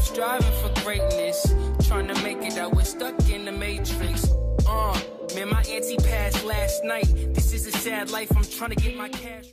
striving for greatness, trying to make it out, we're stuck in the matrix. Man, my auntie passed last night. This is a sad life, I'm trying to get my cash.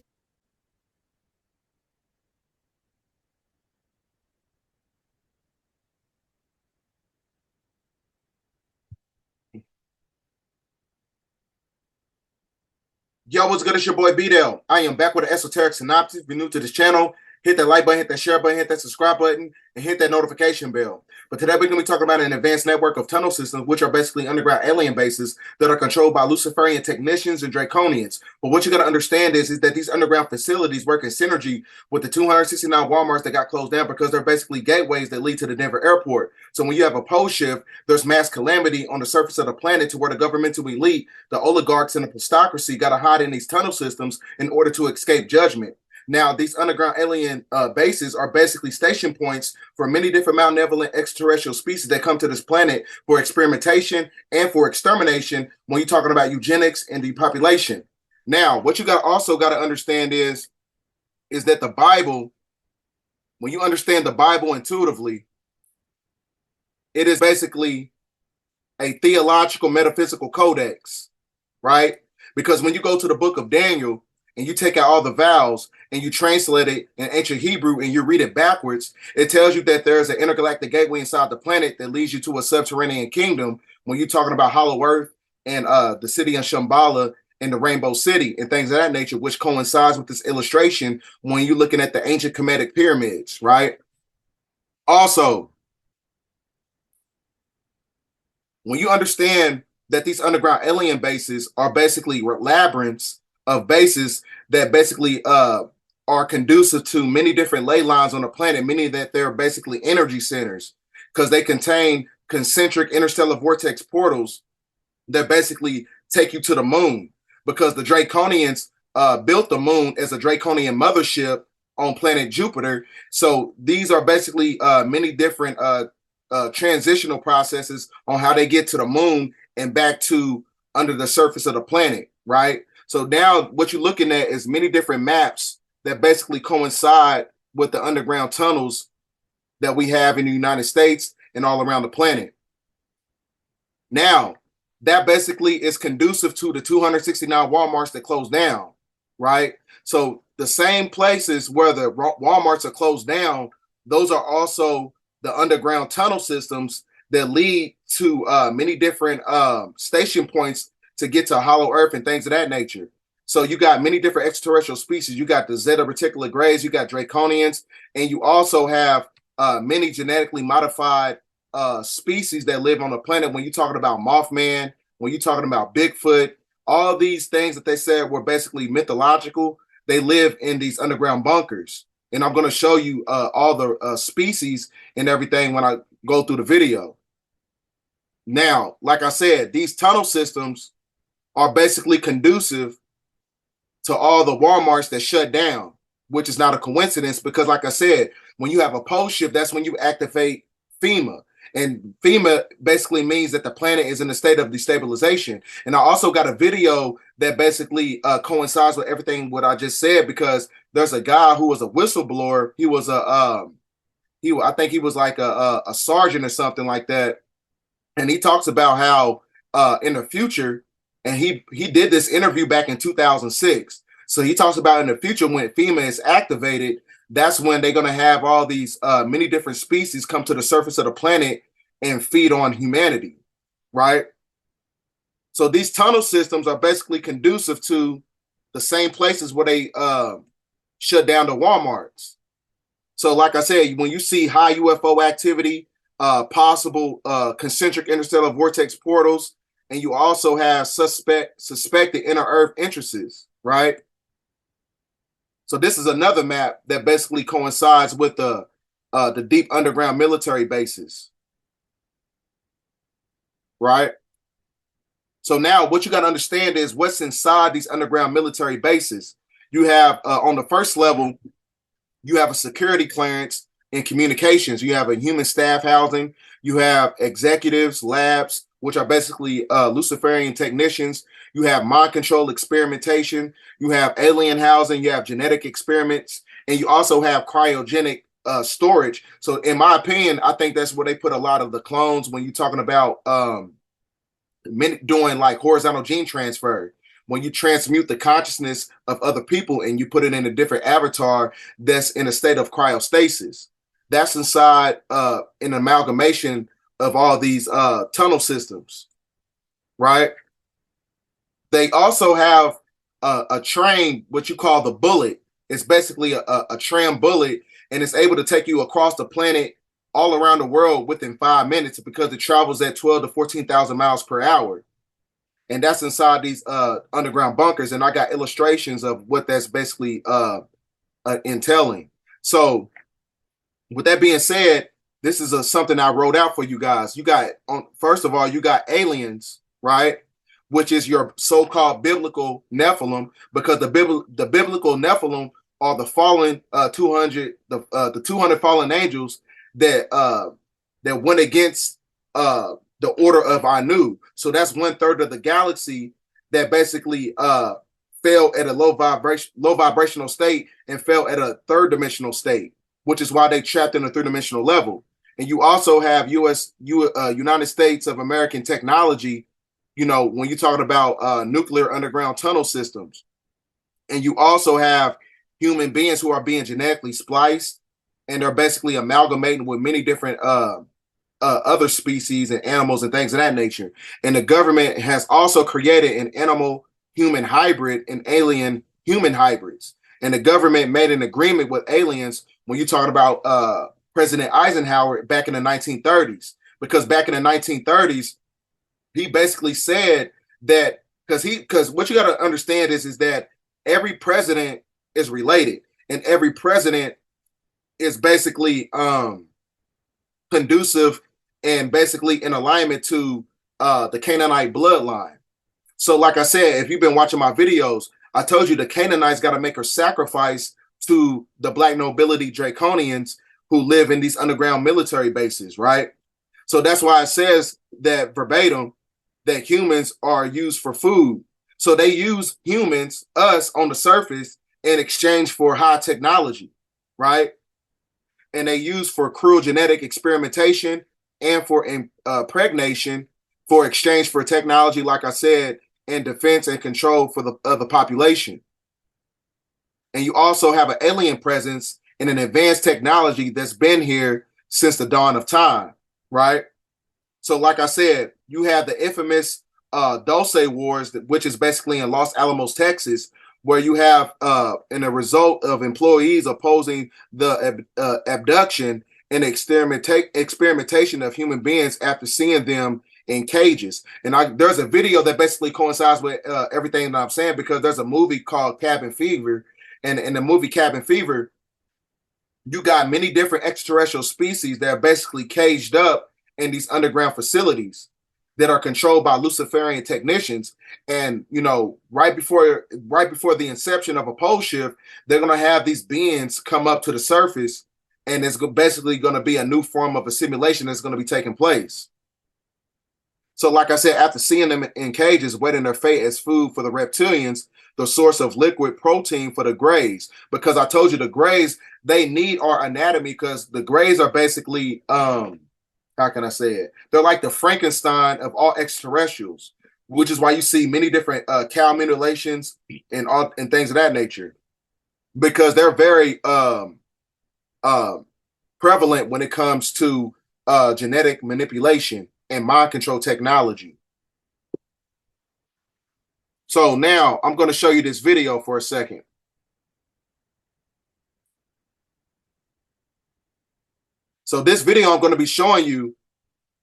Yo, what's good? It's your boy B-Dell. I am back with an esoteric synopsis. If you're new to this channel, hit that like button, hit that share button, hit that subscribe button, and hit that notification bell. But today we're going to be talking about an advanced network of tunnel systems, which are basically underground alien bases that are controlled by Luciferian technicians and Draconians. But what you got to understand is that these underground facilities work in synergy with the 269 Walmarts that got closed down because they're basically gateways that lead to the Denver airport. So when you have a pole shift, there's mass calamity on the surface of the planet to where the governmental elite, the oligarchs, and the plutocracy got to hide in these tunnel systems in order to escape judgment. Now, these underground alien bases are basically station points for many different malevolent extraterrestrial species that come to this planet for experimentation and for extermination when you're talking about eugenics and depopulation. Now, what you also got to understand is that the Bible, when you understand the Bible intuitively, it is basically a theological metaphysical codex, right? Because when you go to the book of Daniel, and you take out all the vowels and you translate it in ancient Hebrew and you read it backwards, it tells you that there's an intergalactic gateway inside the planet that leads you to a subterranean kingdom when you're talking about Hollow Earth and the city of Shambhala and the Rainbow City and things of that nature, which coincides with this illustration when you're looking at the ancient Kemetic pyramids, right? Also, when you understand that these underground alien bases are basically labyrinths of bases that basically are conducive to many different ley lines on the planet, meaning that they're basically energy centers because they contain concentric interstellar vortex portals that basically take you to the moon, because the Draconians built the moon as a Draconian mothership on planet Jupiter. So these are basically many different transitional processes on how they get to the moon and back to under the surface of the planet, right? So now what you're looking at is many different maps that basically coincide with the underground tunnels that we have in the United States and all around the planet. Now, that basically is conducive to the 269 Walmarts that closed down, right? So the same places where the Walmarts are closed down, those are also the underground tunnel systems that lead to many different station points to get to Hollow Earth and things of that nature. So you got many different extraterrestrial species. You got the Zeta Reticuli Greys, you got Draconians, and you also have many genetically modified species that live on the planet. When you're talking about Mothman, when you're talking about Bigfoot, all these things that they said were basically mythological, they live in these underground bunkers. And I'm going to show you all the species and everything when I go through the video. Now, like I said, these tunnel systems are basically conducive to all the Walmarts that shut down, which is not a coincidence because, like I said, when you have a pole shift, that's when you activate FEMA. And FEMA basically means that the planet is in a state of destabilization. And I also got a video that basically coincides with everything what I just said, because there's a guy who was a whistleblower. He was I think he was like a sergeant or something like that. And he talks about how in the future, and he did this interview back in 2006. So he talks about in the future when FEMA is activated, that's when they're going to have all these many different species come to the surface of the planet and feed on humanity, right? So these tunnel systems are basically conducive to the same places where they shut down the Walmarts. So like I said, when you see high UFO activity, possible concentric interstellar vortex portals, and you also have suspected inner Earth entrances, right? So this is another map that basically coincides with the deep underground military bases, right? So now what you got to understand is what's inside these underground military bases. You have on the first level, you have a security clearance in communications. You have a human staff housing. You have executives, labs, which are basically Luciferian technicians. You have mind control experimentation. You have alien housing. You have genetic experiments. And you also have cryogenic storage. So in my opinion, I think that's where they put a lot of the clones when you're talking about doing like horizontal gene transfer. When you transmute the consciousness of other people and you put it in a different avatar that's in a state of cryostasis, that's inside an amalgamation of all these tunnel systems, right? They also have a train, what you call the bullet. It's basically a tram bullet, and it's able to take you across the planet all around the world within 5 minutes because it travels at 12 to 14,000 miles per hour. And that's inside these underground bunkers. And I got illustrations of what that's basically entailing. So with that being said, this is something I wrote out for you guys. You got, first of all, you got aliens, right? Which is your so-called biblical Nephilim, because the biblical Nephilim are the fallen 200 fallen angels that went against the order of Anu. So that's 1/3 of the galaxy that basically fell at a low vibrational state and fell at a third dimensional state, which is why they trapped in a 3-dimensional level. And you also have United States of American technology, you know, when you're talking about nuclear underground tunnel systems. And you also have human beings who are being genetically spliced, and they're basically amalgamating with many different other species and animals and things of that nature. And the government has also created an animal human hybrid and alien human hybrids. And the government made an agreement with aliens when you're talking about President Eisenhower back in the 1930s, because back in the 1930s, he basically said that because what you got to understand is that every president is related, and every president is basically conducive and basically in alignment to the Canaanite bloodline. So like I said, if you've been watching my videos, I told you the Canaanites got to make a sacrifice to the black nobility Draconians who live in these underground military bases, right? So that's why it says that verbatim that humans are used for food. So they use humans, us, on the surface in exchange for high technology, right? And they use for cruel genetic experimentation and for impregnation for exchange for technology, like I said, and defense and control for the population. And you also have an alien presence and an advanced technology that's been here since the dawn of time, right? So like I said, you have the infamous Dulce Wars, which is basically in Los Alamos, Texas, where you have in a result of employees opposing the abduction and experimentation of human beings after seeing them in cages. And there's a video that basically coincides with everything that I'm saying, because there's a movie called Cabin Fever. And in the movie Cabin Fever, you got many different extraterrestrial species that are basically caged up in these underground facilities that are controlled by Luciferian technicians. And, you know, right before the inception of a pole shift, they're going to have these beings come up to the surface, and it's basically going to be a new form of a simulation that's going to be taking place. So like I said, after seeing them in cages, waiting their fate as food for the reptilians, the source of liquid protein for the Greys, because I told you the Greys, they need our anatomy, because the Greys are basically, how can I say it? They're like the Frankenstein of all extraterrestrials, which is why you see many different cow mutilations and things of that nature, because they're very prevalent when it comes to genetic manipulation and mind control technology. So now I'm going to show you this video for a second. So this video I'm going to be showing you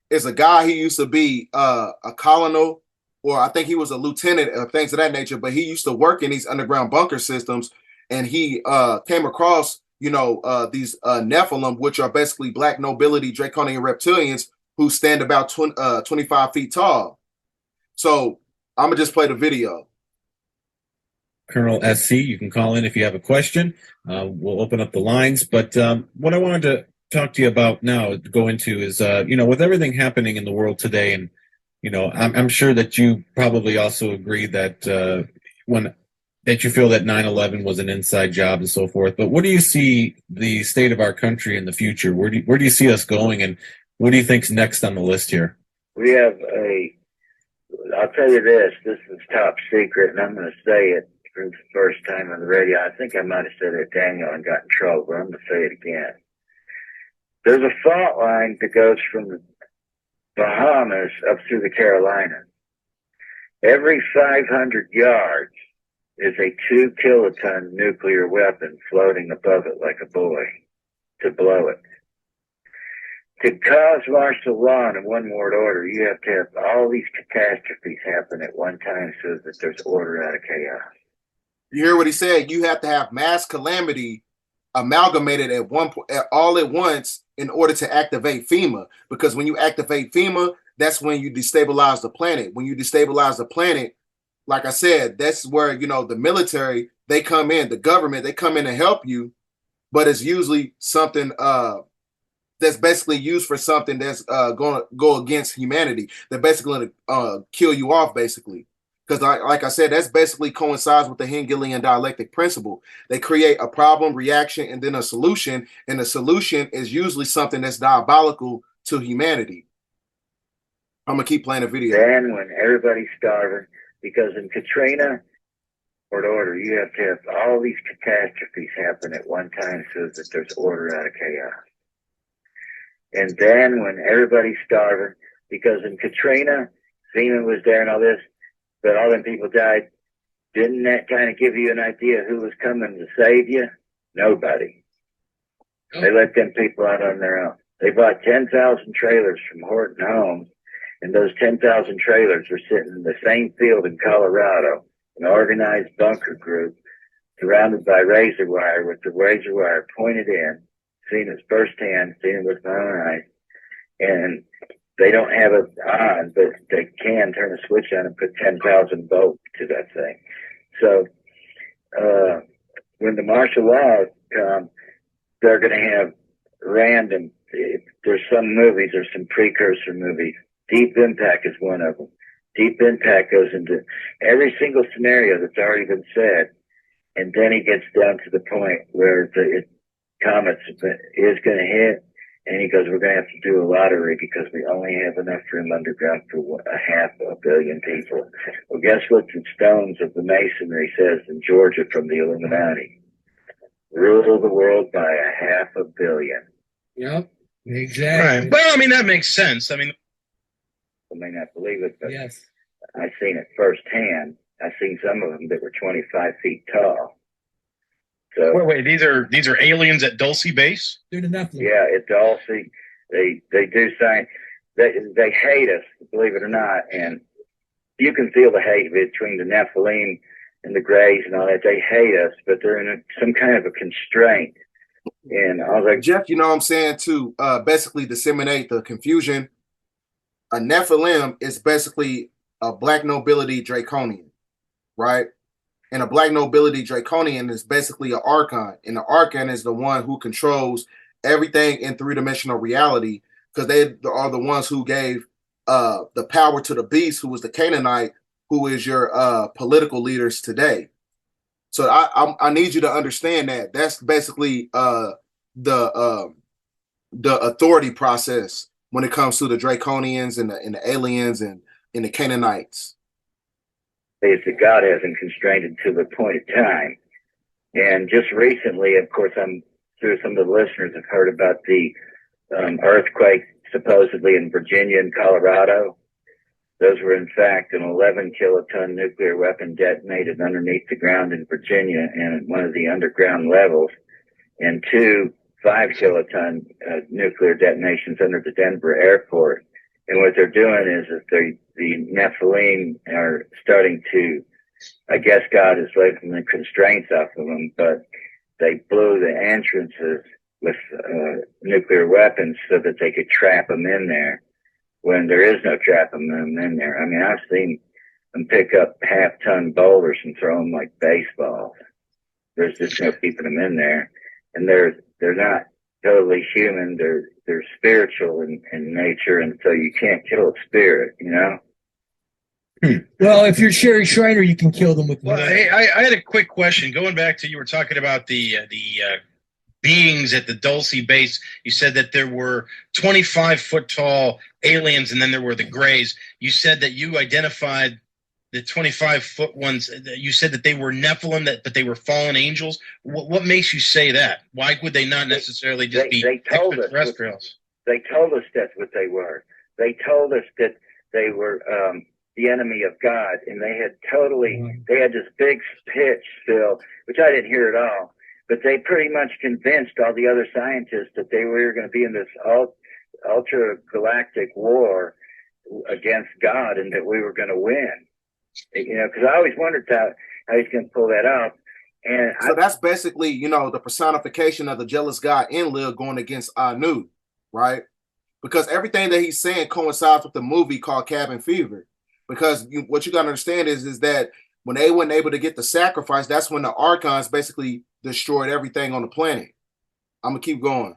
is a guy. He used to be a colonel, or I think he was a lieutenant of things of that nature, but he used to work in these underground bunker systems, and he came across, you know, these Nephilim, which are basically black nobility draconian reptilians who stand about 25 feet tall. So I'm going to just play the video. Colonel SC, you can call in if you have a question. We'll open up the lines. But what I wanted to talk to you about now, go into, is, you know, with everything happening in the world today, and, you know, I'm sure that you probably also agree that when that you feel that 9/11 was an inside job and so forth. But what do you see the state of our country in the future? Where do you see us going, and what do you think's next on the list here? We have I'll tell you this is top secret, and I'm going to say it for the first time on the radio. I think I might have said it, Daniel, and got in trouble, but I'm going to say it again. There's a fault line that goes from the Bahamas up through the Carolinas. Every 500 yards is a 2-kiloton nuclear weapon floating above it like a buoy to blow it. To cause martial law in a one-word order, you have to have all these catastrophes happen at one time so that there's order out of chaos. You hear what he said? You have to have mass calamity amalgamated at all at once in order to activate FEMA. Because when you activate FEMA, that's when you destabilize the planet. When you destabilize the planet, like I said, that's where, the military, they come in, the government, they come in to help you, but it's usually something that's basically used for something that's going to go against humanity. They're basically going to kill you off, basically. Because like I said, that's basically coincides with the Hegelian dialectic principle. They create a problem, reaction, and then a solution. And the solution is usually something that's diabolical to humanity. I'm going to keep playing the video. Then when everybody's starving, because in Katrina, order, you have to have all these catastrophes happen at one time so that there's order out of chaos. And then when everybody's starving, because in Katrina, FEMA was there and all this, but all them people died, didn't that kind of give you an idea who was coming to save you? Nobody. Oh. They let them people out on their own. They bought 10,000 trailers from Horton Homes, and those 10,000 trailers were sitting in the same field in Colorado, an organized bunker group surrounded by razor wire with the razor wire pointed in, seen it firsthand, seen it with my own eyes, and they don't have it on, but they can turn a switch on and put 10,000 volts to that thing. So when the martial law come, they're going to have random. There's some movies, there's some precursor movies. Deep Impact is one of them. Deep Impact goes into every single scenario that's already been said, and then he gets down to the point where the comet is going to hit, and he goes, we're going to have to do a lottery because we only have enough room underground for 500 million people. Well, guess what the stones of the masonry says in Georgia from the Illuminati? Rule the world by 500 million. Yep, exactly. Right. Well, I mean, that makes sense. I mean, I may not believe it, but yes, I've seen it firsthand. I've seen some of them that were 25 feet tall. So, wait, these are aliens at Dulce Base? they're the Nephilim. yeah, at Dulce, they do sign. They hate us, believe it or not, and you can feel the hate between the Nephilim and the Greys and all that. They hate us, but they're in some kind of a constraint. And I was like, Jeff, you know what I'm saying, to basically disseminate the confusion, a Nephilim is basically a black nobility draconian, right? And a black nobility draconian is basically an archon. And the archon is the one who controls everything in three-dimensional reality, because they are the ones who gave the power to the beast, who was the Canaanite, who is your political leaders today. So I need you to understand that that's basically the authority process when it comes to the Draconians and the aliens and the Canaanites. is that God hasn't constrained it to the point of time. And just recently, of course, I'm sure some of the listeners have heard about the earthquake supposedly in Virginia and Colorado. Those were, in fact, an 11 kiloton nuclear weapon detonated underneath the ground in Virginia and at one of the underground levels, and 2 5 kiloton nuclear detonations under the Denver airport. And what they're doing is that the Nephilim are starting to, I guess God is lifting the constraints off of them, but they blew the entrances with nuclear weapons so that they could trap them in there when there is no trapping them in there. I mean, I've seen them pick up half-ton boulders and throw them like baseballs. There's just no keeping them in there. And they're not totally human. They're spiritual in nature, and so you can't kill a spirit, you know? Well, if you're Sherry Shriner, you can kill them with. Well, hey, I had a quick question. Going back to, you were talking about the beings at the Dulce base. You said that there were 25-foot tall aliens, and then there were the Greys. You said that you identified the 25-foot ones. You said that they were Nephilim, but they were fallen angels. What makes you say that? Why would they not necessarily just be extraterrestrials? They told us that's what they were. They told us that they were the enemy of God, and they had this big pitch still, which I didn't hear at all. But they pretty much convinced all the other scientists that they were going to be in this ultra galactic war against God, and that we were going to win. You know, because I always wondered how he's going to pull that off. And so that's basically, you know, the personification of the jealous God Enlil going against Anu, right? Because everything that he's saying coincides with the movie called Cabin Fever. Because what you got to understand is that when they weren't able to get the sacrifice, that's when the Archons basically destroyed everything on the planet. I'm going to keep going.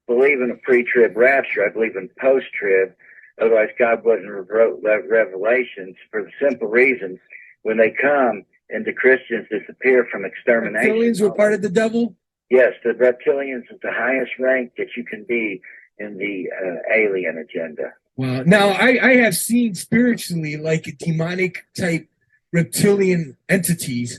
Believe in a pre-trib rapture. I believe in post-trib. Otherwise, God wouldn't wrote Revelations for the simple reason when they come and the Christians disappear from extermination. Reptilians were part of the devil? Yes, the reptilians is the highest rank that you can be in the alien agenda. Wow. Now, I have seen spiritually like demonic type reptilian entities.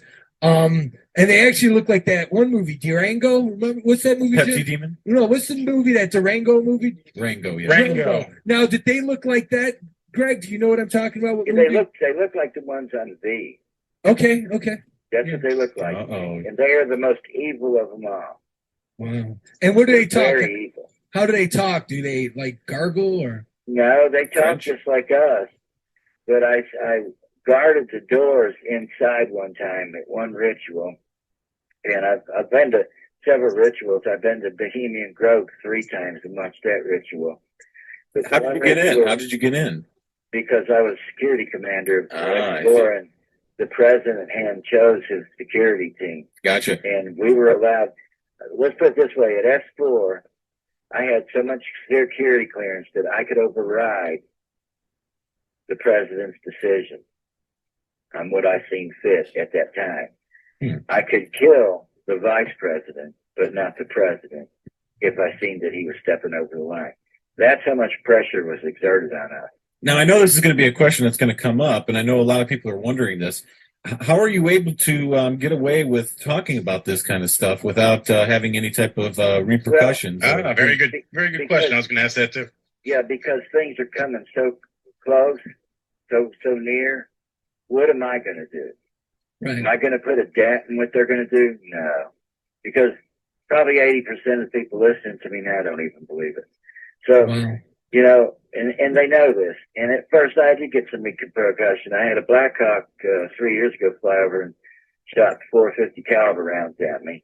And they actually look like that one movie, Durango. Remember what's that movie? Pepsi Demon? No, what's the movie, that Durango movie? Rango, yeah. Rango. Now, did they look like that? Greg, do you know what I'm talking about? Yeah, they look like the ones on V. Okay. That's what they look like. Uh-oh. And they are the most evil of them all. Wow. And what do they talk? Very evil. How do they talk? Do they like gargle or? No, they talk French? just like us. But I guarded the doors inside one time at one ritual. And I've been to several rituals. I've been to Bohemian Grove 3 times and watched that ritual. But How did you get in? How did you get in? Because I was security commander of I Explorer, and the president hand chose his security team. Gotcha. And we were allowed, let's put it this way, at S4, I had so much security clearance that I could override the president's decision on what I seen fit at that time. I could kill the vice president, but not the president, if I seen that he was stepping over the line. That's how much pressure was exerted on us. Now, I know this is going to be a question that's going to come up, and I know a lot of people are wondering this. How are you able to get away with talking about this kind of stuff without having any type of repercussions? Very good question. I was going to ask that too. Yeah, because things are coming so close, so near. What am I going to do? Right. Am I going to put a dent in what they're going to do? No, because probably 80% of the people listening to me now don't even believe it. So, Wow. you know, and they know this. And at first I did get some repercussion. I had a Black Hawk 3 years ago fly over and shot 450 caliber rounds at me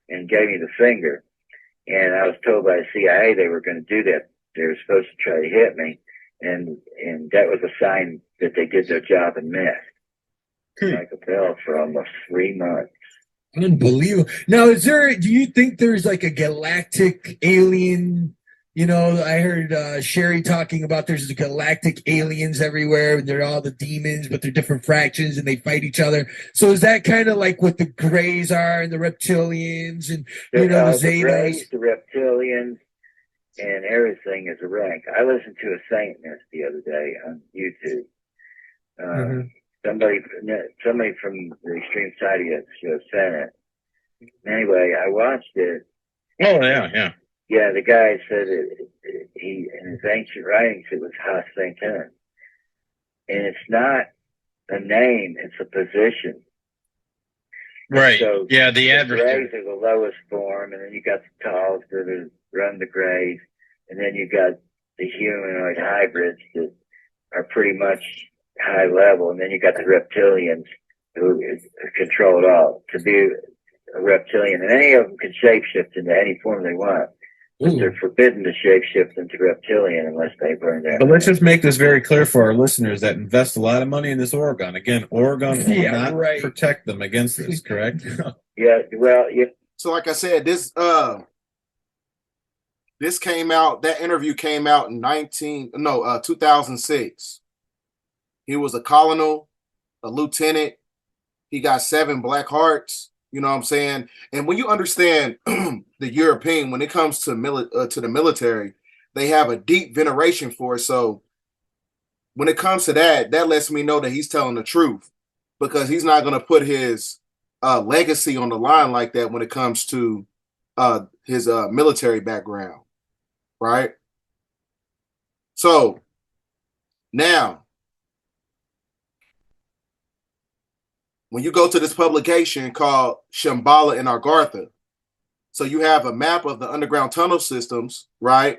and gave me the finger. And I was told by the CIA they were going to do that. They were supposed to try to hit me. And that was a sign that they did their job and missed. Like a bell for almost 3 months. Unbelievable. Now, do you think there's like a galactic alien? You know, I heard Sherry talking about there's galactic aliens everywhere, and they're all the demons, but they're different fractions and they fight each other. So is that kind of like what the Greys are and the reptilians and, you know, the Zetas? The Greys, the reptilians, and everything is a rank. I listened to a Satanist the other day on YouTube. Somebody from the extreme side of the show sent it. Anyway, I watched it. Oh, yeah. Yeah, the guy said he in his ancient writings it was Ha Satan. And it's not a name, it's a position. Right. So yeah, the Greys adversary. are the lowest form, and then you got the Tals that run the Greys, and then you got the humanoid hybrids that are pretty much high level, and then you got the reptilians who control it all. To be a reptilian, and any of them can shapeshift into any form they want. But they're forbidden to shapeshift into reptilian unless they burn their. But let's just make this very clear for our listeners that invest a lot of money in this Oregon. Again, Oregon will not protect them against this, correct? Yeah, well, So like I said, this came out, that interview came out in 2006. He was a colonel, a lieutenant. He got 7 Black Hearts. You know what I'm saying? And when you understand the European, when it comes to the military, they have a deep veneration for it. So when it comes to that, that lets me know that he's telling the truth, because he's not going to put his legacy on the line like that when it comes to his military background, right? So now, when you go to this publication called Shambhala and Argartha, so you have a map of the underground tunnel systems, right?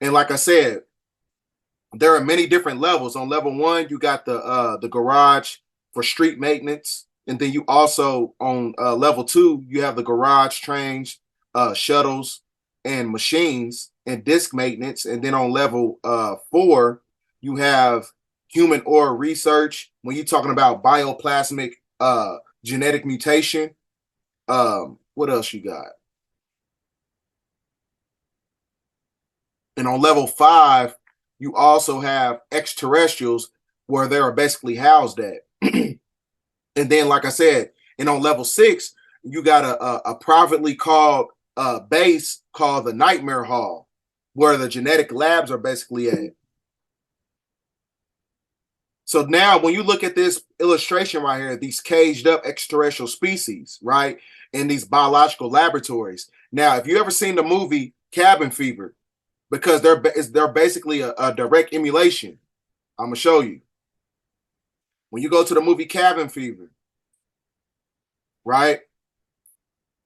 And like I said, there are many different levels. On level 1, you got the garage for street maintenance, and then you also on level 2, you have the garage, trains, shuttles, and machines, and disc maintenance. And then on level 4, you have human ore research. When you're talking about bioplasmic genetic mutation, what else you got? And on level 5, you also have extraterrestrials, where they are basically housed at. And then, like I said, and on level 6, you got a privately called base called the Nightmare Hall, where the genetic labs are basically at. So now when you look at this illustration right here, these caged up extraterrestrial species, right, in these biological laboratories. Now, if you ever seen the movie Cabin Fever, because they're basically a direct emulation. I'm going to show you. When you go to the movie Cabin Fever, right?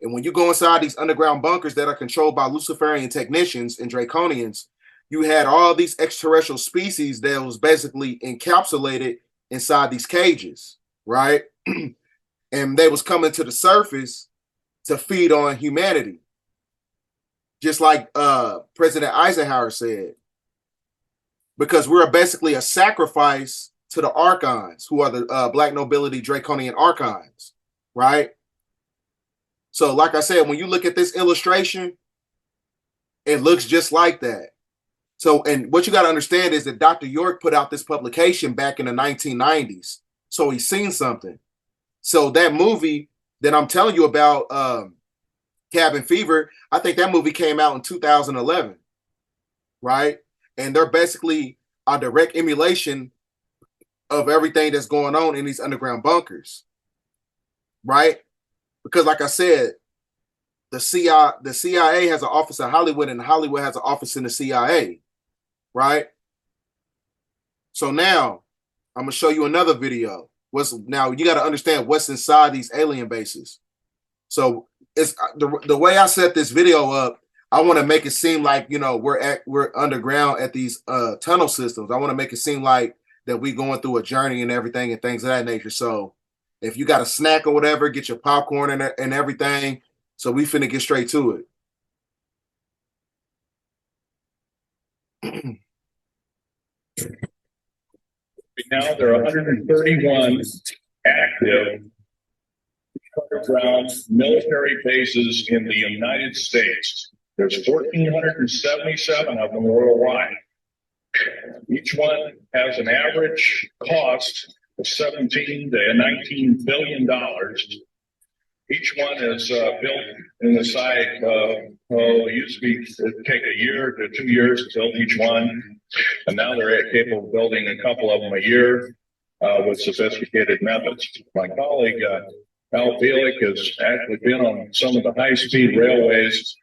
And when you go inside these underground bunkers that are controlled by Luciferian technicians and Draconians, you had all these extraterrestrial species that was basically encapsulated inside these cages, right? And they was coming to the surface to feed on humanity. Just like President Eisenhower said, because we're basically a sacrifice to the Archons, who are the Black Nobility Draconian Archons, right? So like I said, when you look at this illustration, it looks just like that. So, and what you got to understand is that Dr. York put out this publication back in the 1990s. So he's seen something. So that movie that I'm telling you about, Cabin Fever, I think that movie came out in 2011, right? And they're basically a direct emulation of everything that's going on in these underground bunkers, right? Because like I said, the CIA has an office in Hollywood, and Hollywood has an office in the CIA, right? So now I'm gonna show you another video. Now you got to understand what's inside these alien bases. So it's the way I set this video up. I want to make it seem like, you know, we're underground at these tunnel systems. I want to make it seem like that we going through a journey and everything and things of that nature. So if you got a snack or whatever, get your popcorn and everything. So we finna get straight to it. Now there are 131 active underground military bases in the United States. There's 1,477 of them worldwide. Each one has an average cost of 17 to 19 billion dollars. Each one is built in the site. It used to take a year to 2 years to build each one, and now they're capable of building a couple of them a year with sophisticated methods. My colleague Al Bielek has actually been on some of the high-speed railways,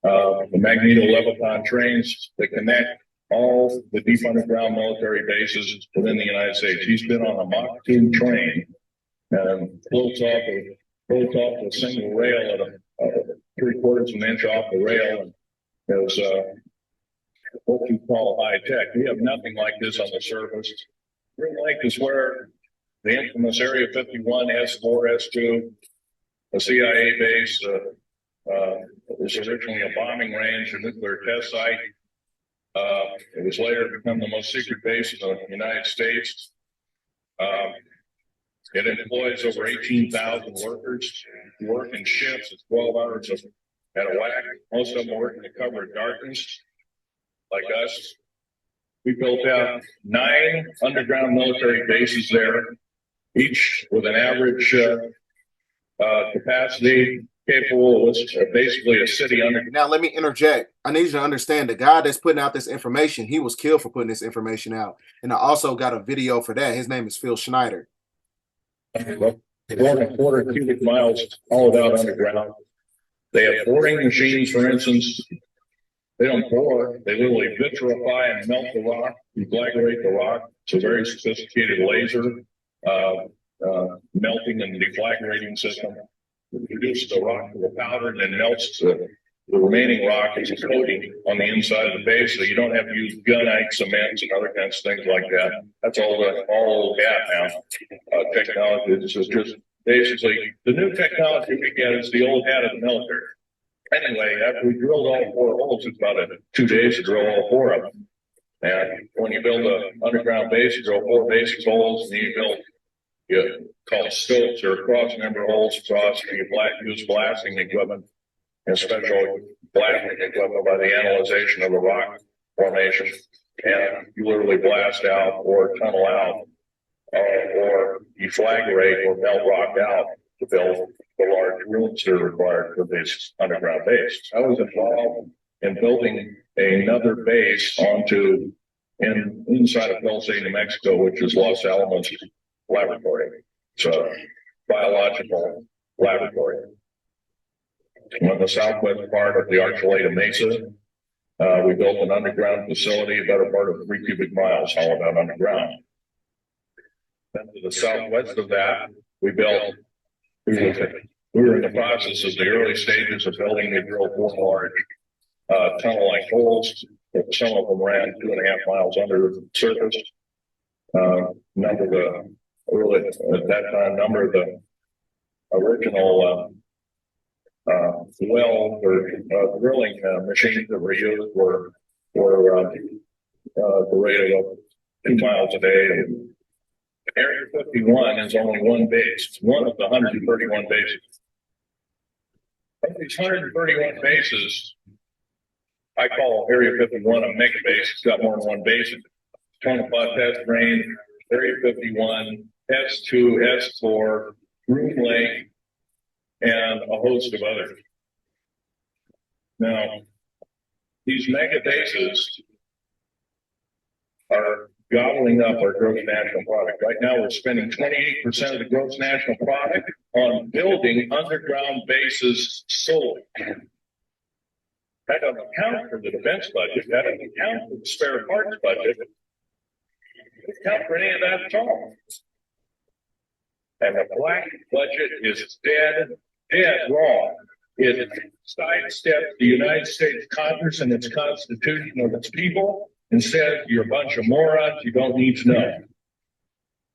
the Magneto-Leviton trains that connect all the deep underground military bases within the United States. He's been on a Mach 2 train and floats off a single rail at a 3/4 of an inch off the rail, and is what you call high tech. We have nothing like this on the surface. Green Lake is where the infamous Area 51, S4, S2, a CIA base, was originally a bombing range, a nuclear test site. It was later become the most secret base in the United States. It employs over 18,000 workers who work in shifts of 12 hours at a whack. Most of them work in the cover of darkness, like us. We built out 9 underground military bases there, each with an average capacity capable of basically a city under. Now, let me interject. I need you to understand the guy that's putting out this information, he was killed for putting this information out. And I also got a video for that. His name is Phil Schneider. 1.25 cubic miles all out underground. They have boring machines, for instance. They don't bore, they literally vitrify and melt the rock, deflagrate the rock. It's a very sophisticated laser melting and deflagrating system. It reduces the rock to a powder and then melts the remaining rock as a coating on the inside of the base, so you don't have to use gunite, cements, and other kinds of things like that. That's all we got now. Technology is just basically the new technology we get is the old hat of the military. Anyway, after we drilled all 4 holes, it's about 2 days to drill all 4 of them. And when you build an underground base, you drill 4 basic holes, and you call stopes or cross member holes across, and you use blasting equipment and special blasting equipment by the analyzation of the rock formation. And you literally blast out or tunnel out or deflagrate or melt rock out to build the large rooms that are required for this underground base. I was involved in building another base inside of Dulce, New Mexico, which is Los Alamos Laboratory. It's a biological laboratory. On the southwest part of the Archuleta Mesa, we built an underground facility, a better part of 3 cubic miles, all about underground. Then to the southwest of that, we were in the process of the early stages of building the drill 4 large tunnel-like holes. Some of them ran 2.5 miles under the surface. Number of the original well or drilling machines that were used were the rate of 2 miles a day. Area 51 is only one base. It's one of the 131 bases. Of these 131 bases, I call Area 51 a mega base. It's got more than one base. Tonopah Test Range, Area 51, S2, S4, Groom Lake, and a host of others. Now, these mega bases are gobbling up our gross national product. Right now, we're spending 28% of the gross national product on building underground bases solely. That doesn't account for the defense budget. That doesn't account for the spare parts budget. It doesn't account for any of that at all. And the black budget is dead wrong. It sidesteps the United States Congress and its Constitution of its people and says you're a bunch of morons, you don't need to know.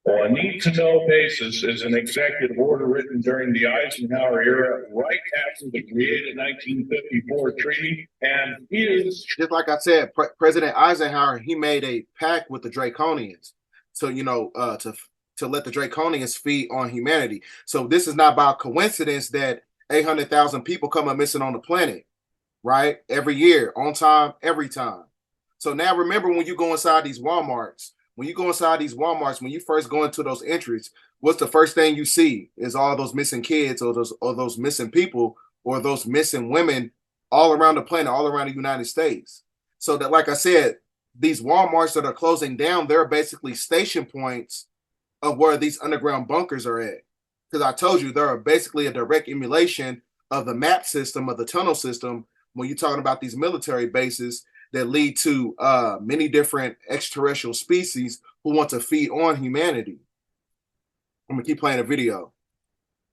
Well, a need-to-know basis is an executive order written during the Eisenhower era, right after the created 1954 treaty, and is just like I said, President Eisenhower, he made a pact with the Draconians, so to let the Draconians feed on humanity. So this is not by coincidence that 800,000 people come up missing on the planet, right? Every year, on time, every time. So now remember, when you go inside these Walmarts, when you first go into those entries, what's the first thing you see is all those missing kids or those missing people or those missing women all around the planet, all around the United States. So that, like I said, these Walmarts that are closing down, they're basically station points of where these underground bunkers are at. Because I told you, they're basically a direct emulation of the map system, of the tunnel system, when you're talking about these military bases that lead to many different extraterrestrial species who want to feed on humanity. I'm gonna keep playing the video.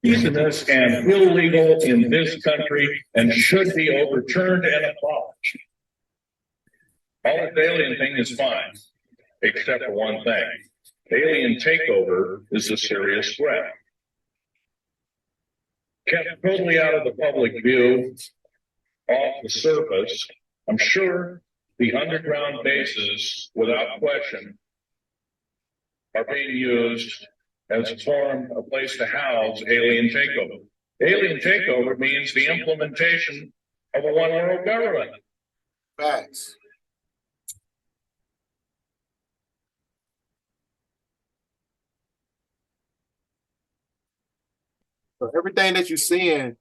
treasonous and illegal in this country and should be overturned and abolished. All this alien thing is fine, except for one thing. Alien takeover is a serious threat. Kept totally out of the public view, off the surface, I'm sure the underground bases, without question, are being used as a place to house alien takeover. Alien takeover means the implementation of a one world government. Facts. So everything that you're seeing,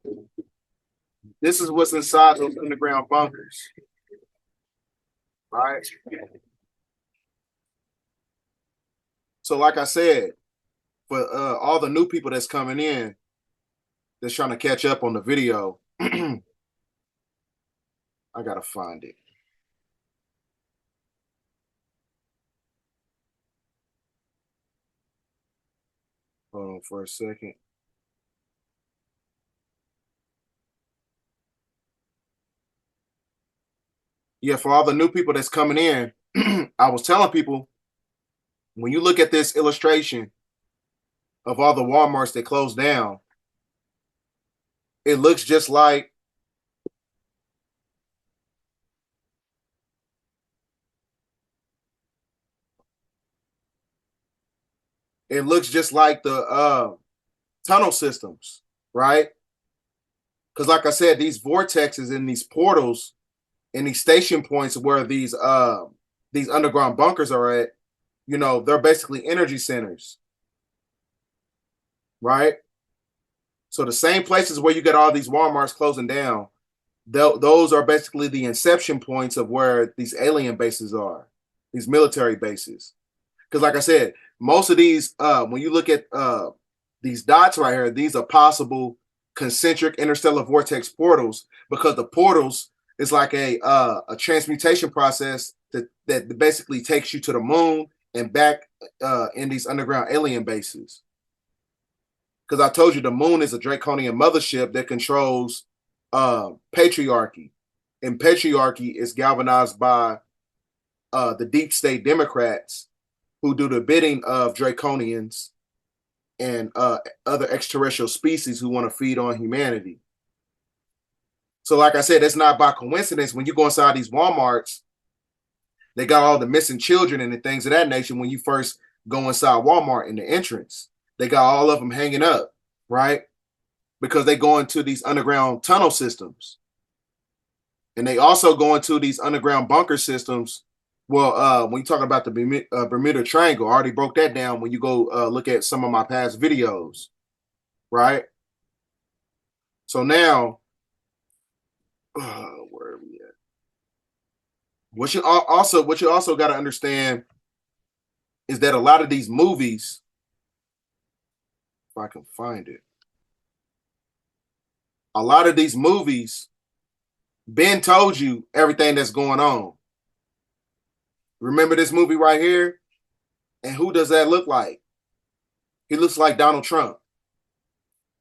this is what's inside those underground bunkers, right? So, like I said, for all the new people that's coming in, that's trying to catch up on the video, I gotta find it. Hold on for a second. Yeah, for all the new people that's coming in, I was telling people, when you look at this illustration of all the Walmarts that closed down, it looks just like the tunnel systems, right? Because like I said, these vortexes and these portals and these station points where these underground bunkers are at, you know, they're basically energy centers, right? So the same places where you get all these Walmarts closing down, those are basically the inception points of where these alien bases are, these military bases. Because like I said, most of these, when you look at these dots right here, these are possible concentric interstellar vortex portals, because the portals is like a transmutation process that basically takes you to the moon and back in these underground alien bases. Because I told you the moon is a draconian mothership that controls patriarchy, and patriarchy is galvanized by the deep state Democrats who do the bidding of draconians and other extraterrestrial species who want to feed on humanity. So like I said, it's not by coincidence when you go inside these Walmarts, they got all the missing children and the things of that nature. When you first go inside Walmart in the entrance, they got all of them hanging up, right? Because they go into these underground tunnel systems. And they also go into these underground bunker systems. Well, when you talk about the Bermuda Triangle, I already broke that down when you go look at some of my past videos, right? So now, where are we at? What you also got to understand is that a lot of these movies, if I can find it, a lot of these movies, Ben told you everything that's going on. Remember this movie right here? And who does that look like? He looks like Donald Trump.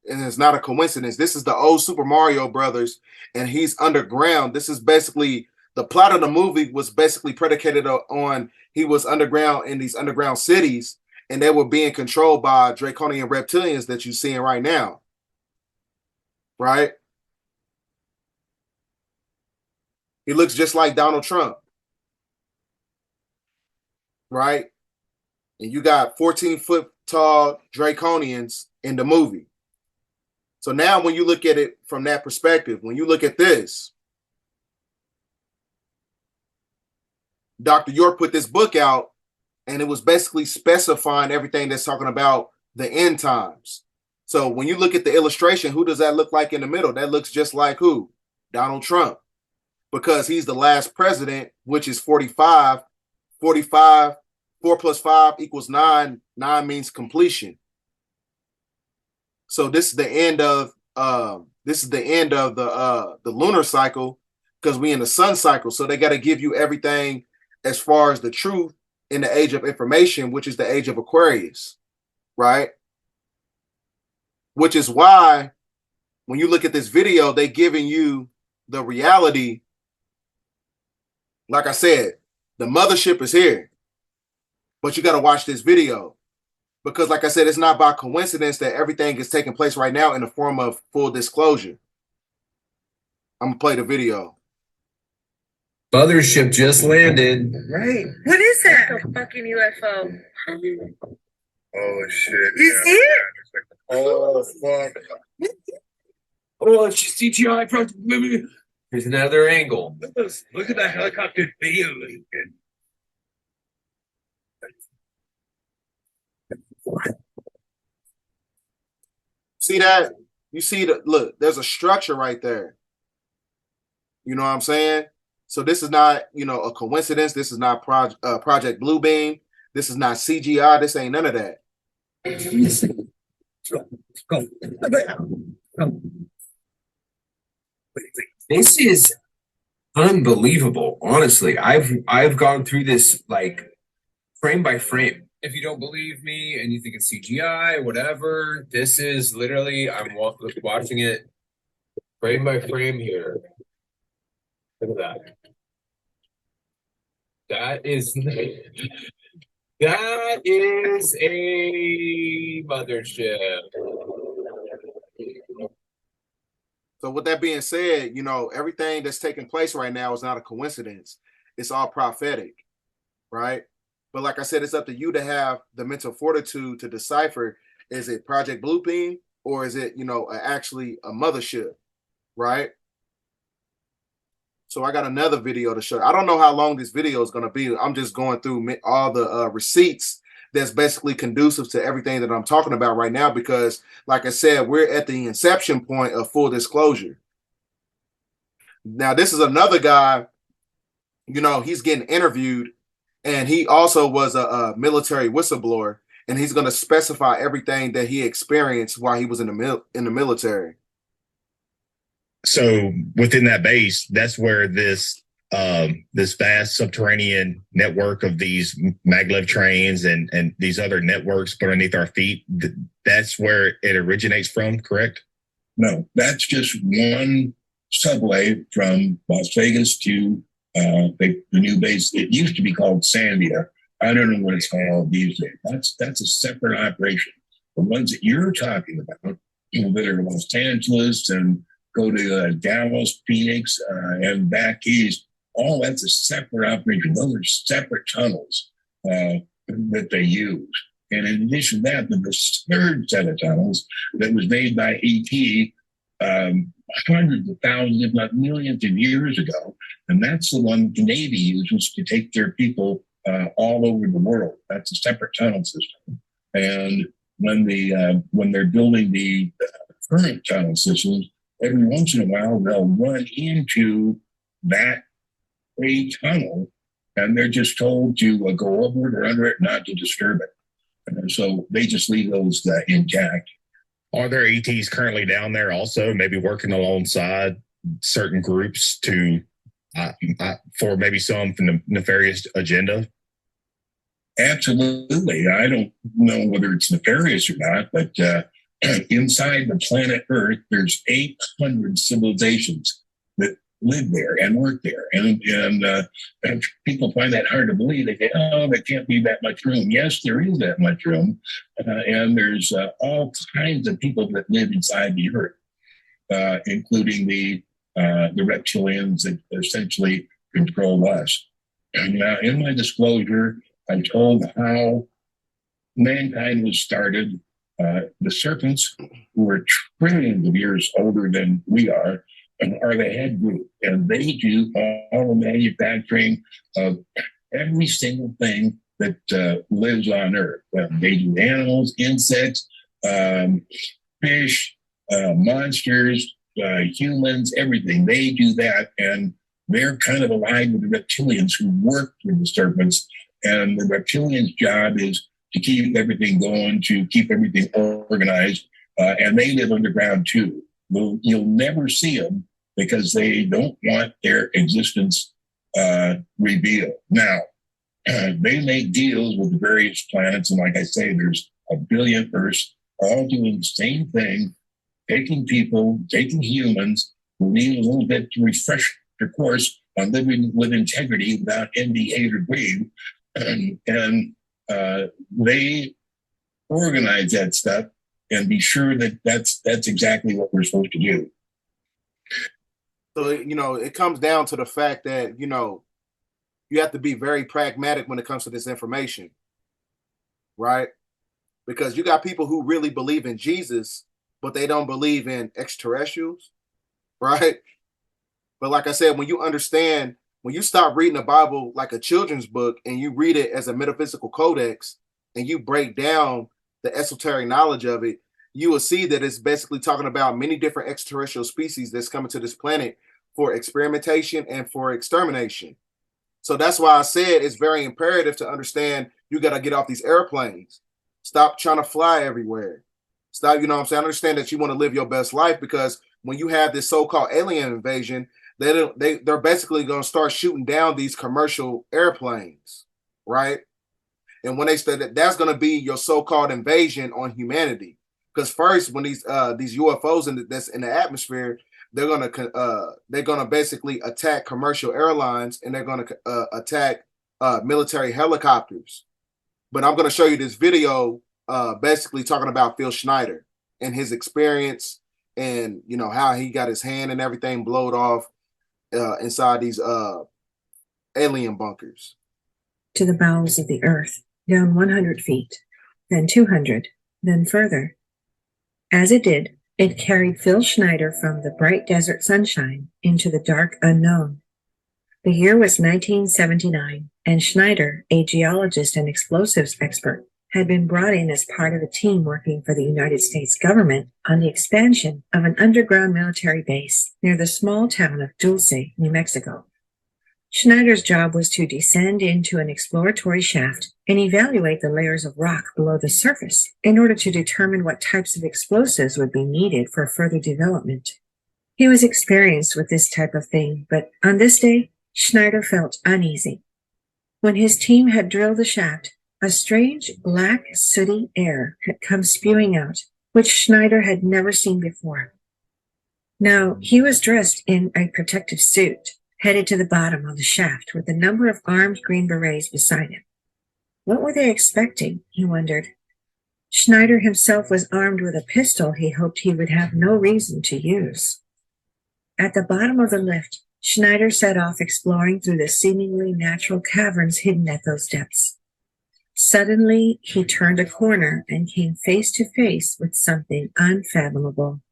And it's not a coincidence. This is the old Super Mario Brothers, and he's underground. This is basically the plot of the movie was basically predicated on he was underground in these underground cities, and they were being controlled by draconian reptilians that you're seeing right now. Right? He looks just like Donald Trump. Right? And you got 14-foot tall draconians in the movie. So now when you look at it from that perspective, when you look at this, Dr. York put this book out, and it was basically specifying everything that's talking about the end times. So when you look at the illustration, who does that look like in the middle? That looks just like who? Donald Trump. Because he's the last president, which is 45. 45, 4 plus 5 equals 9. 9 means completion. So this is the end of the lunar cycle, because we in the sun cycle. So they got to give you everything as far as the truth in the age of information, which is the age of Aquarius, right? Which is why when you look at this video, they giving you the reality. Like I said, the mothership is here, but you got to watch this video. Because like I said, it's not by coincidence that everything is taking place right now in the form of full disclosure. I'm going to play the video. Mothership just landed. Right. What is that? It's a fucking UFO. Oh shit! You see it? Oh fuck! Oh, it's just CGI. Here's another angle. Look at that helicopter video. See that? You see look, there's a structure right there. You know what I'm saying? So this is not, a coincidence. This is not Project Bluebeam. This is not CGI. This ain't none of that. Go. This is unbelievable. Honestly, I've gone through this like frame by frame. If you don't believe me and you think it's CGI or whatever, this is literally watching it frame by frame here. Look at that. That is a mothership. So with that being said, everything that's taking place right now is not a coincidence. It's all prophetic, right? But like I said, it's up to you to have the mental fortitude to decipher, is it Project Bluebeam or is it, actually a mothership, right? So I got another video to show. I don't know how long this video is going to be. I'm just going through all the receipts that's basically conducive to everything that I'm talking about right now, because like I said, we're at the inception point of full disclosure. Now, this is another guy, he's getting interviewed, and he also was a military whistleblower, and he's going to specify everything that he experienced while he was in the military. So within that base, that's where this vast subterranean network of these maglev trains and these other networks beneath our feet, that's where it originates from, correct? No, that's just one subway from Las Vegas to the new base. It used to be called Sandia. I don't know what it's called these days. That's a separate operation. The ones that you're talking about, that are Los Angeles and go to Dallas, Phoenix, and back east, all that's a separate operation. Those are separate tunnels that they use. And in addition to that, there's a third set of tunnels that was made by ET hundreds of thousands, if not millions of years ago. And that's the one the Navy uses to take their people all over the world. That's a separate tunnel system. And when they're building the current tunnel systems, every once in a while they'll run into that great tunnel, and they're just told to go over it or under it, not to disturb it. And so they just leave those intact. Are there ETs currently down there also, maybe working alongside certain groups to for maybe some nefarious agenda? Absolutely. I don't know whether it's nefarious or not, but inside the planet Earth, there's 800 civilizations that live there and work there. And people find that hard to believe. They say, oh, there can't be that much room. Yes, there is that much room. And there's all kinds of people that live inside the Earth, including the reptilians that essentially control us. And in my disclosure, I told how mankind was started. The serpents, who are trillions of years older than we are the head group, and they do all the manufacturing of every single thing that lives on Earth. They do animals, insects, fish, monsters, humans, everything. They do that, and they're kind of aligned with the reptilians who work with the serpents. And the reptilians' job is to keep everything going, to keep everything organized, and they live underground too. You'll never see them because they don't want their existence revealed. Now, they make deals with the various planets, and like I say, there's 1 billion Earths all doing the same thing, taking people, taking humans who need a little bit to refresh their course on living with integrity without envy, hate, or greed. And they organize that stuff and be sure that that's exactly what we're supposed to do. So, it comes down to the fact that, you have to be very pragmatic when it comes to this information, right? Because you got people who really believe in Jesus, but they don't believe in extraterrestrials, right? But like I said, when you start reading the Bible like a children's book and you read it as a metaphysical codex and you break down the esoteric knowledge of it, you will see that it's basically talking about many different extraterrestrial species that's coming to this planet for experimentation and for extermination. So that's why I said it's very imperative to understand you got to get off these airplanes. Stop trying to fly everywhere. Stop, you know what I'm saying? I understand that you want to live your best life, because when you have this so-called alien invasion, they're basically going to start shooting down these commercial airplanes, right? And when they say that, that's going to be your so-called invasion on humanity. Because first, when these UFOs that's in the atmosphere, they're gonna basically attack commercial airlines, and they're gonna attack military helicopters. But I'm gonna show you this video, basically talking about Phil Schneider and his experience, and you know how he got his hand and everything blowed off inside these alien bunkers. To the bowels of the earth, down 100 feet, then 200, then further. As it did, it carried Phil Schneider from the bright desert sunshine into the dark unknown. The year was 1979, and Schneider, a geologist and explosives expert, had been brought in as part of a team working for the United States government on the expansion of an underground military base near the small town of Dulce, New Mexico. Schneider's job was to descend into an exploratory shaft and evaluate the layers of rock below the surface in order to determine what types of explosives would be needed for further development. He was experienced with this type of thing, but on this day, Schneider felt uneasy. When his team had drilled the shaft, a strange black sooty air had come spewing out, which Schneider had never seen before. Now, he was dressed in a protective suit, headed to the bottom of the shaft with a number of armed Green Berets beside him. What were they expecting, he wondered. Schneider himself was armed with a pistol he hoped he would have no reason to use. At the bottom of the lift, Schneider set off exploring through the seemingly natural caverns hidden at those depths. Suddenly, he turned a corner and came face to face with something unfathomable.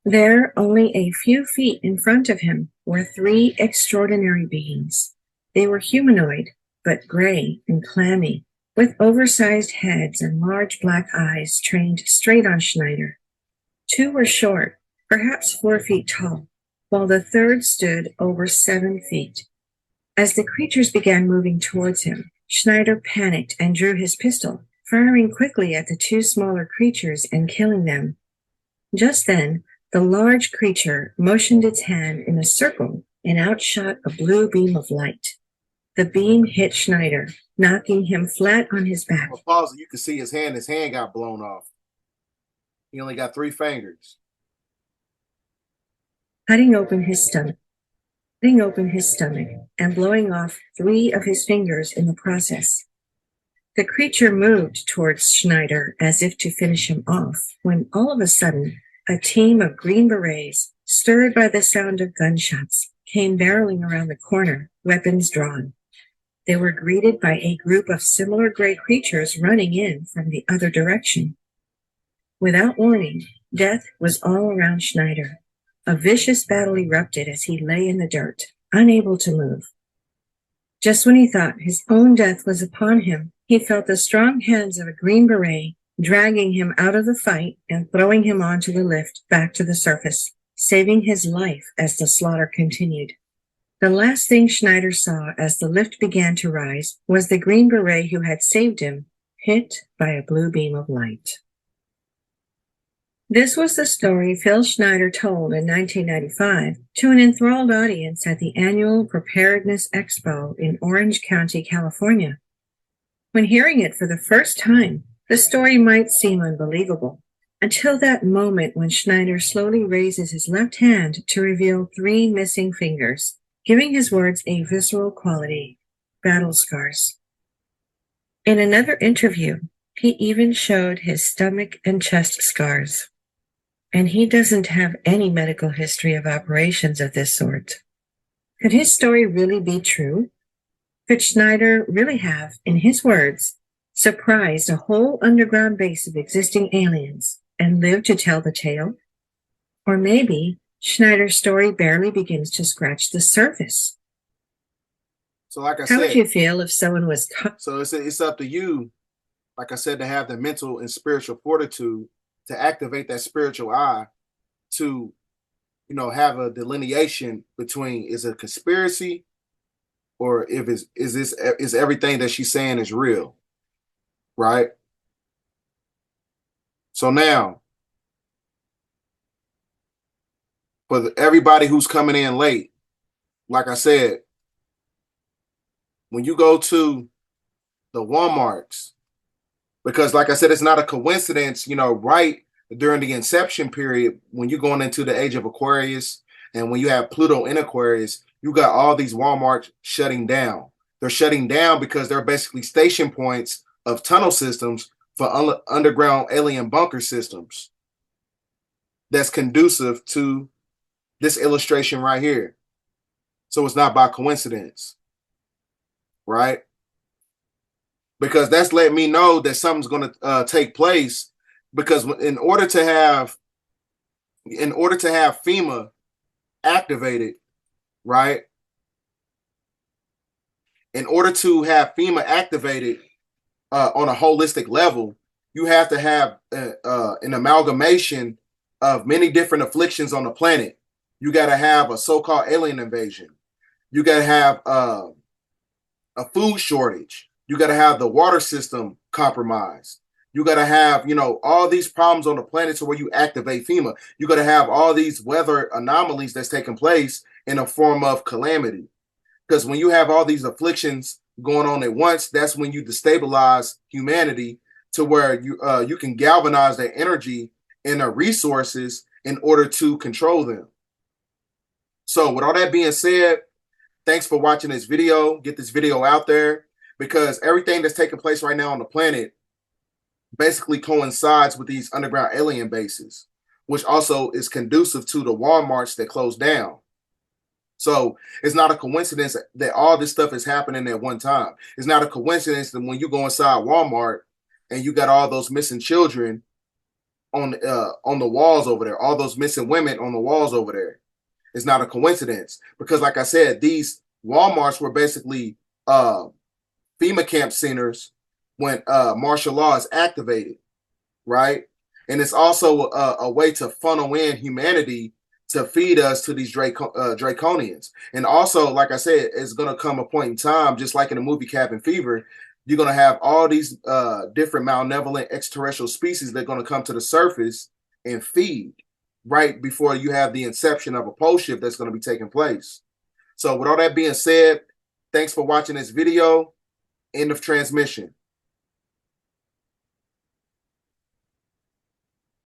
There, only a few feet in front of him, were three extraordinary beings. They were humanoid, but gray and clammy, with oversized heads and large black eyes trained straight on Schneider. Two were short, perhaps 4 feet tall, while the third stood over 7 feet. As the creatures began moving towards him, Schneider panicked and drew his pistol, firing quickly at the two smaller creatures and killing them. Just then, the large creature motioned its hand in a circle and outshot a blue beam of light. The beam hit Schneider, knocking him flat on his back. Well, pause. You can see his hand. His hand got blown off. He only got 3 fingers. Cutting open his stomach, and blowing off 3 of his fingers in the process. The creature moved towards Schneider as if to finish him off, when all of a sudden, a team of Green Berets, stirred by the sound of gunshots, came barreling around the corner, weapons drawn. They were greeted by a group of similar gray creatures running in from the other direction. Without warning, death was all around Schneider. A vicious battle erupted as he lay in the dirt, unable to move. Just when he thought his own death was upon him, he felt the strong hands of a Green Beret dragging him out of the fight and throwing him onto the lift back to the surface, saving his life as the slaughter continued. The last thing Schneider saw as the lift began to rise was the Green Beret who had saved him, hit by a blue beam of light. This was the story Phil Schneider told in 1995 to an enthralled audience at the annual Preparedness Expo in Orange County, California. When hearing it for the first time, the story might seem unbelievable, until that moment when Schneider slowly raises his left hand to reveal 3 missing fingers, giving his words a visceral quality, battle scars. In another interview, he even showed his stomach and chest scars. And he doesn't have any medical history of operations of this sort. Could his story really be true? Could Schneider really have, in his words, surprised a whole underground base of existing aliens and lived to tell the tale? Or maybe Schneider's story barely begins to scratch the surface. So like I How said, would you feel if someone was so it's up to you, like I said, to have the mental and spiritual fortitude to activate that spiritual eye to, you know, have a delineation between is it a conspiracy or if is everything that she's saying is real, right? So now, for everybody who's coming in late, like I said, when you go to the Walmarts, because like I said, it's not a coincidence, you know, right during the inception period, when you're going into the age of Aquarius and when you have Pluto in Aquarius, you got all these Walmarts shutting down. They're shutting down because they're basically station points of tunnel systems for underground alien bunker systems. That's conducive to this illustration right here. So it's not by coincidence, right? Because that's letting me know that something's going to take place. Because in order to have FEMA activated, right? In order to have FEMA activated on a holistic level, you have to have an amalgamation of many different afflictions on the planet. You got to have a so-called alien invasion. You got to have a food shortage. You got to have the water system compromised. You got to have, you know, all these problems on the planet to where you activate FEMA. You got to have all these weather anomalies that's taking place in a form of calamity. Because when you have all these afflictions going on at once, that's when you destabilize humanity to where you can galvanize their energy and their resources in order to control them. So with all that being said, thanks for watching this video. Get this video out there, because everything that's taking place right now on the planet basically coincides with these underground alien bases, which also is conducive to the Walmarts that closed down. So it's not a coincidence that all this stuff is happening at one time. It's not a coincidence that when you go inside Walmart and you got all those missing children on the walls over there, all those missing women on the walls over there. It's not a coincidence, because like I said, these Walmarts were basically FEMA camp centers when martial law is activated, right? And it's also a way to funnel in humanity to feed us to these draconians. And also, like I said, it's going to come a point in time, just like in the movie Cabin Fever, you're going to have all these different malevolent extraterrestrial species that are going to come to the surface and feed right before you have the inception of a pole shift that's going to be taking place. So with all that being said, thanks for watching this video. End of transmission.